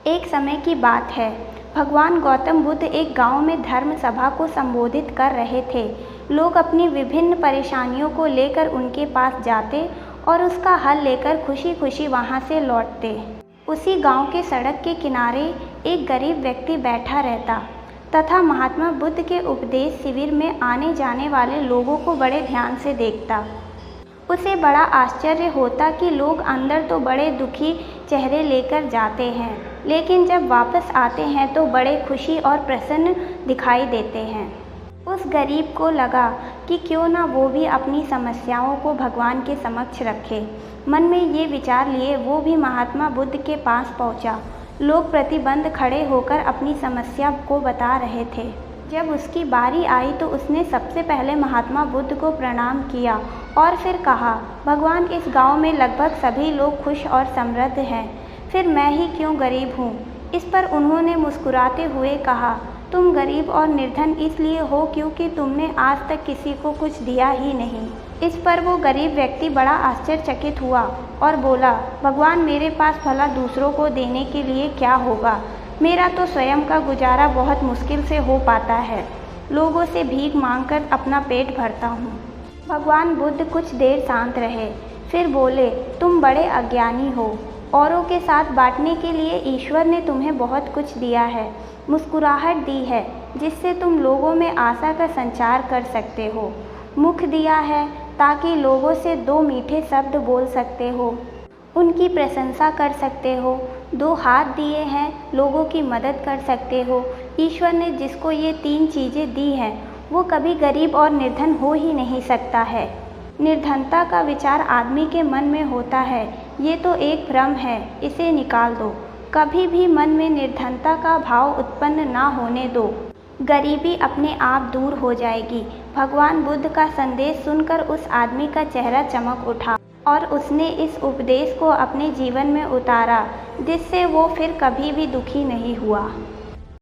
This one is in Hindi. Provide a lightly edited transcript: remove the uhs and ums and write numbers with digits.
एक समय की बात है। भगवान गौतम बुद्ध एक गांव में धर्म सभा को संबोधित कर रहे थे। लोग अपनी विभिन्न परेशानियों को लेकर उनके पास जाते और उसका हल लेकर खुशी खुशी वहां से लौटते। उसी गांव के सड़क के किनारे एक गरीब व्यक्ति बैठा रहता तथा महात्मा बुद्ध के उपदेश शिविर में आने जाने वाले लोगों को बड़े ध्यान से देखता। उसे बड़ा आश्चर्य होता कि लोग अंदर तो बड़े दुखी चेहरे लेकर जाते हैं, लेकिन जब वापस आते हैं तो बड़े खुशी और प्रसन्न दिखाई देते हैं। उस गरीब को लगा कि क्यों ना वो भी अपनी समस्याओं को भगवान के समक्ष रखे। मन में ये विचार लिए वो भी महात्मा बुद्ध के पास पहुंचा। लोग प्रतिबंध खड़े होकर अपनी समस्या को बता रहे थे। जब उसकी बारी आई तो उसने सबसे पहले महात्मा बुद्ध को प्रणाम किया और फिर कहा, भगवान, इस गांव में लगभग सभी लोग खुश और समृद्ध हैं, फिर मैं ही क्यों गरीब हूँ। इस पर उन्होंने मुस्कुराते हुए कहा, तुम गरीब और निर्धन इसलिए हो क्योंकि तुमने आज तक किसी को कुछ दिया ही नहीं। इस पर वो गरीब व्यक्ति बड़ा आश्चर्यचकित हुआ और बोला, भगवान, मेरे पास भला दूसरों को देने के लिए क्या होगा। मेरा तो स्वयं का गुजारा बहुत मुश्किल से हो पाता है। लोगों से भीख मांगकर अपना पेट भरता हूँ। भगवान बुद्ध कुछ देर शांत रहे, फिर बोले, तुम बड़े अज्ञानी हो। औरों के साथ बांटने के लिए ईश्वर ने तुम्हें बहुत कुछ दिया है, मुस्कुराहट दी है जिससे तुम लोगों में आशा का संचार कर सकते हो, मुख दिया है ताकि लोगों से दो मीठे शब्द बोल सकते हो, उनकी प्रशंसा कर सकते हो, दो हाथ दिए हैं, लोगों की मदद कर सकते हो। ईश्वर ने जिसको ये तीन चीज़ें दी हैं वो कभी गरीब और निर्धन हो ही नहीं सकता है। निर्धनता का विचार आदमी के मन में होता है, ये तो एक भ्रम है, इसे निकाल दो। कभी भी मन में निर्धनता का भाव उत्पन्न ना होने दो, गरीबी अपने आप दूर हो जाएगी। भगवान बुद्ध का संदेश सुनकर उस आदमी का चेहरा चमक उठा और उसने इस उपदेश को अपने जीवन में उतारा, जिससे वो फिर कभी भी दुखी नहीं हुआ।